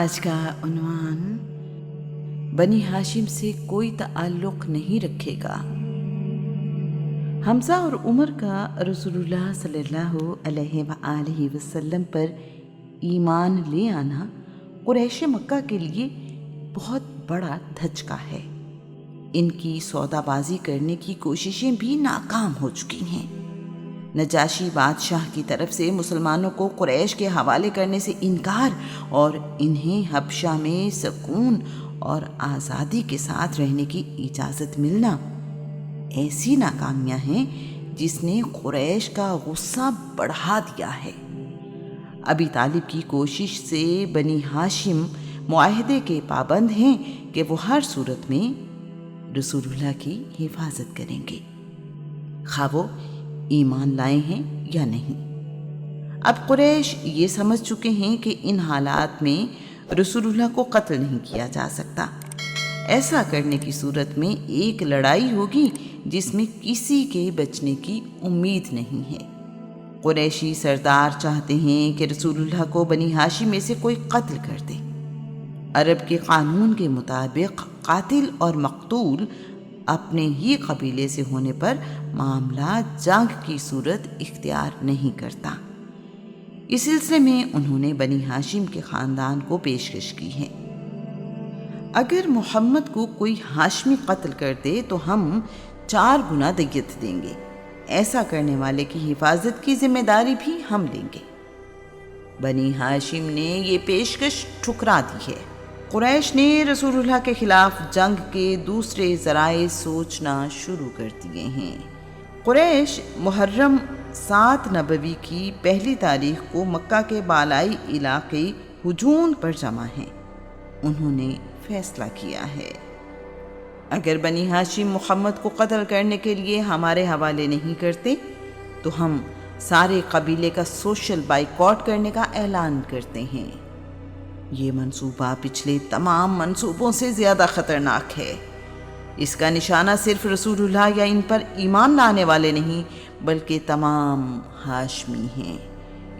آج کا عنوان بنی ہاشم سے کوئی تعلق نہیں رکھے گا۔ حمزہ اور عمر کا رسول اللہ صلی اللہ علیہ وآلہ وسلم پر ایمان لے آنا قریش مکہ کے لیے بہت بڑا دھچکا ہے۔ ان کی سودا بازی کرنے کی کوششیں بھی ناکام ہو چکی ہیں۔ نجاشی بادشاہ کی طرف سے مسلمانوں کو قریش کے حوالے کرنے سے انکار اور انہیں حبشہ میں سکون اور آزادی کے ساتھ رہنے کی اجازت ملنا ایسی ناکامیاں ہیں جس نے قریش کا غصہ بڑھا دیا ہے۔ ابی طالب کی کوشش سے بنی ہاشم معاہدے کے پابند ہیں کہ وہ ہر صورت میں رسول اللہ کی حفاظت کریں گے، خواہ وہ ایمان لائے ہیں یا نہیں۔ اب قریش یہ سمجھ چکے ہیں کہ ان حالات میں رسول اللہ کو قتل نہیں کیا جا سکتا۔ ایسا کرنے کی صورت میں ایک لڑائی ہوگی جس میں کسی کے بچنے کی امید نہیں ہے۔ قریشی سردار چاہتے ہیں کہ رسول اللہ کو بنی ہاشم میں سے کوئی قتل کر دے۔ عرب کے قانون کے مطابق قاتل اور مقتول اپنے ہی قبیلے سے ہونے پر معاملہ جنگ کی صورت اختیار نہیں کرتا۔ اس سلسلے میں انہوں نے بنی ہاشم کے خاندان کو پیشکش کی ہے۔ اگر محمد کو کوئی ہاشمی قتل کر دے تو ہم 4 گنا دیت دیں گے۔ ایسا کرنے والے کی حفاظت کی ذمہ داری بھی ہم لیں گے۔ بنی ہاشم نے یہ پیشکش ٹھکرا دی ہے۔ قریش نے رسول اللہ کے خلاف جنگ کے دوسرے ذرائع سوچنا شروع کر دیے ہیں۔ قریش محرم 7 نبوی کی پہلی تاریخ کو مکہ کے بالائی علاقے ہجون پر جمع ہیں۔ انہوں نے فیصلہ کیا ہے اگر بنی ہاشم محمد کو قتل کرنے کے لیے ہمارے حوالے نہیں کرتے تو ہم سارے قبیلے کا سوشل بائیکاٹ کرنے کا اعلان کرتے ہیں۔ یہ منصوبہ پچھلے تمام منصوبوں سے زیادہ خطرناک ہے۔ اس کا نشانہ صرف رسول اللہ یا ان پر ایمان لانے والے نہیں بلکہ تمام ہاشمی ہیں۔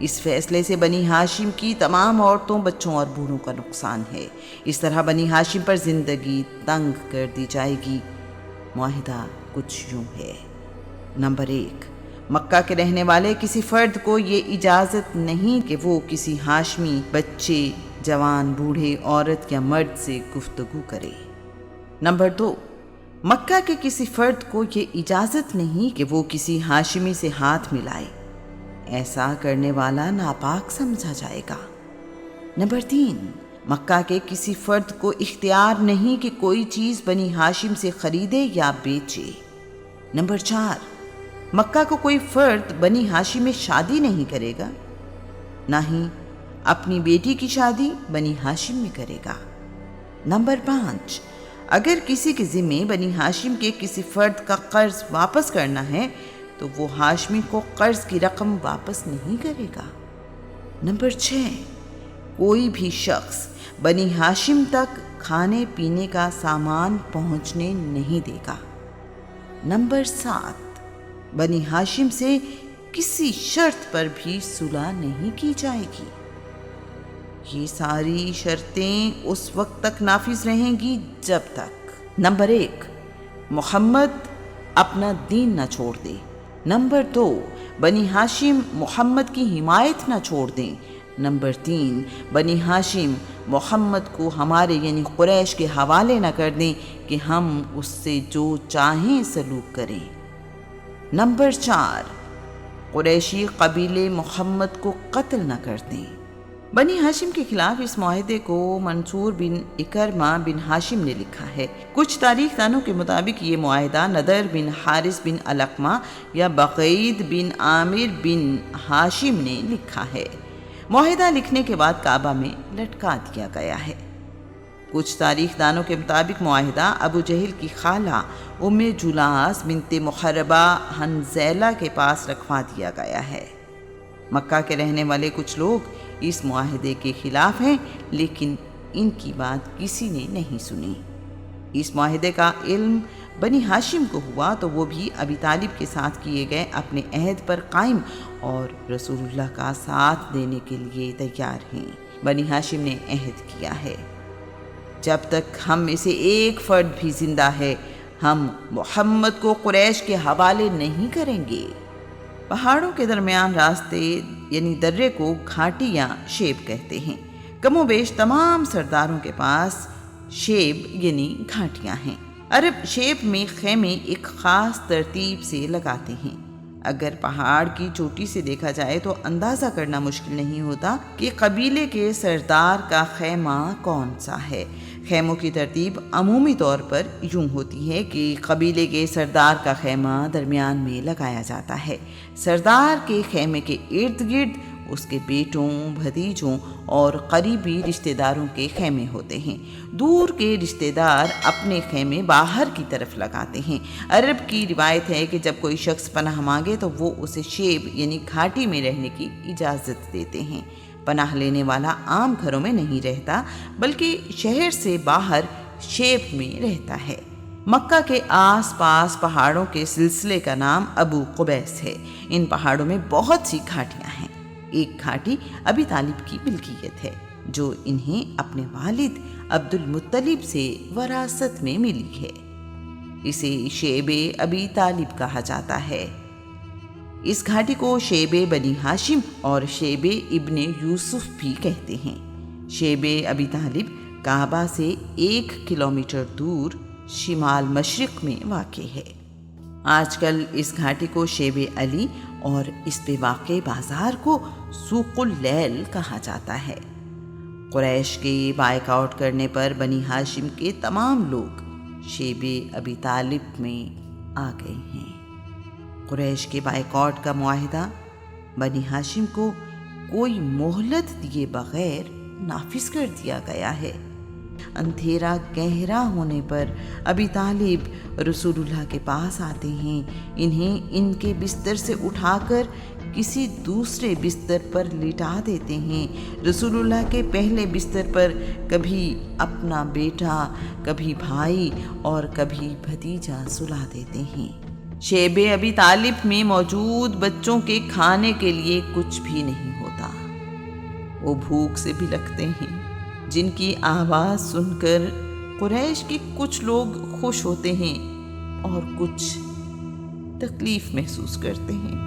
اس فیصلے سے بنی ہاشم کی تمام عورتوں، بچوں اور بوڑھوں کا نقصان ہے۔ اس طرح بنی ہاشم پر زندگی تنگ کر دی جائے گی۔ معاہدہ کچھ یوں ہے۔ نمبر 1، مکہ کے رہنے والے کسی فرد کو یہ اجازت نہیں کہ وہ کسی ہاشمی بچے، جوان، بوڑھے، عورت یا مرد سے گفتگو کرے۔ نمبر 2، مکہ کے کسی فرد کو یہ اجازت نہیں کہ وہ کسی ہاشمی سے ہاتھ ملائے۔ ایسا کرنے والا ناپاک سمجھا جائے گا۔ نمبر 3، مکہ کے کسی فرد کو اختیار نہیں کہ کوئی چیز بنی ہاشم سے خریدے یا بیچے۔ نمبر 4، مکہ کو کوئی فرد بنی ہاشم میں شادی نہیں کرے گا، نہ ہی اپنی بیٹی کی شادی بنی ہاشم میں کرے گا۔ نمبر 5، اگر کسی کے ذمے بنی ہاشم کے کسی فرد کا قرض واپس کرنا ہے تو وہ ہاشمی کو قرض کی رقم واپس نہیں کرے گا۔ نمبر 6، کوئی بھی شخص بنی ہاشم تک کھانے پینے کا سامان پہنچنے نہیں دے گا۔ نمبر 7، بنی ہاشم سے کسی شرط پر بھی صلح نہیں کی جائے گی۔ یہ ساری شرطیں اس وقت تک نافذ رہیں گی جب تک نمبر 1، محمد اپنا دین نہ چھوڑ دے۔ نمبر 2، بنی ہاشم محمد کی حمایت نہ چھوڑ دیں۔ نمبر 3، بنی ہاشم محمد کو ہمارے یعنی قریش کے حوالے نہ کر دیں کہ ہم اس سے جو چاہیں سلوک کریں۔ نمبر 4، قریشی قبیلے محمد کو قتل نہ کر دیں۔ بنی ہاشم کے خلاف اس معاہدے کو منصور بن اکرمہ بن ہاشم نے لکھا ہے۔ کچھ تاریخ دانوں کے مطابق یہ معاہدہ نضر بن حارث بن علقمہ یا بقید بن عامر بن ہاشم نے لکھا ہے۔ معاہدہ لکھنے کے بعد کعبہ میں لٹکا دیا گیا ہے۔ کچھ تاریخ دانوں کے مطابق معاہدہ ابو جہل کی خالہ ام جلاس بنت محربہ حنظلہ کے پاس رکھوا دیا گیا ہے۔ مکہ کے رہنے والے کچھ لوگ اس معاہدے کے خلاف ہیں لیکن ان کی بات کسی نے نہیں سنی۔ اس معاہدے کا علم بنی ہاشم کو ہوا تو وہ بھی ابی طالب کے ساتھ کیے گئے اپنے عہد پر قائم اور رسول اللہ کا ساتھ دینے کے لیے تیار ہیں۔ بنی ہاشم نے عہد کیا ہے، جب تک ہم میں سے ایک فرد بھی زندہ ہے ہم محمد کو قریش کے حوالے نہیں کریں گے۔ پہاڑوں کے درمیان راستے یعنی درے کو گھاٹی یا شیب کہتے ہیں۔ کم و بیش تمام سرداروں کے پاس شیب یعنی گھاٹیاں ہیں۔ عرب شیب میں خیمے ایک خاص ترتیب سے لگاتے ہیں۔ اگر پہاڑ کی چوٹی سے دیکھا جائے تو اندازہ کرنا مشکل نہیں ہوتا کہ قبیلے کے سردار کا خیمہ کون سا ہے۔ خیموں کی ترتیب عمومی طور پر یوں ہوتی ہے کہ قبیلے کے سردار کا خیمہ درمیان میں لگایا جاتا ہے۔ سردار کے خیمے کے ارد گرد اس کے بیٹوں، بھتیجوں اور قریبی رشتہ داروں کے خیمے ہوتے ہیں۔ دور کے رشتہ دار اپنے خیمے باہر کی طرف لگاتے ہیں۔ عرب کی روایت ہے کہ جب کوئی شخص پناہ مانگے تو وہ اسے شیب یعنی گھاٹی میں رہنے کی اجازت دیتے ہیں۔ پناہ لینے والا عام گھروں میں نہیں رہتا بلکہ شہر سے باہر شیب میں رہتا ہے۔ مکہ کے آس پاس پہاڑوں کے سلسلے کا نام ابو قبیس ہے۔ ان پہاڑوں میں بہت سی گھاٹیاں ہیں۔ ایک گھاٹی ابی طالب کی ملکیت ہے جو انہیں اپنے والد عبد المطلب سے وراثت میں ملی ہے۔ اسے شیب ابی طالب کہا جاتا ہے۔ اس گھاٹی کو شیب بنی ہاشم اور شیب ابن یوسف بھی کہتے ہیں۔ شیب ابی طالب کعبہ سے 1 کلومیٹر دور شمال مشرق میں واقع ہے۔ آج کل اس گھاٹی کو شیب علی اور اس پہ واقع بازار کو سوق اللیل کہا جاتا ہے۔ قریش کے بائیک آؤٹ کرنے پر بنی ہاشم کے تمام لوگ شیب ابی طالب میں آ گئے ہیں۔ قریش کے بائیکاٹ کا معاہدہ بنی ہاشم کو کوئی مہلت دیے بغیر نافذ کر دیا گیا ہے۔ اندھیرا گہرا ہونے پر ابی طالب رسول اللہ کے پاس آتے ہیں، انہیں ان کے بستر سے اٹھا کر کسی دوسرے بستر پر لٹا دیتے ہیں۔ رسول اللہ کے پہلے بستر پر کبھی اپنا بیٹا، کبھی بھائی اور کبھی بھتیجا سلا دیتے ہیں۔ شیب ابی طالب میں موجود بچوں کے کھانے کے لیے کچھ بھی نہیں ہوتا۔ وہ بھوک سے بھی لگتے ہیں، جن کی آواز سن کر قریش کے کچھ لوگ خوش ہوتے ہیں اور کچھ تکلیف محسوس کرتے ہیں۔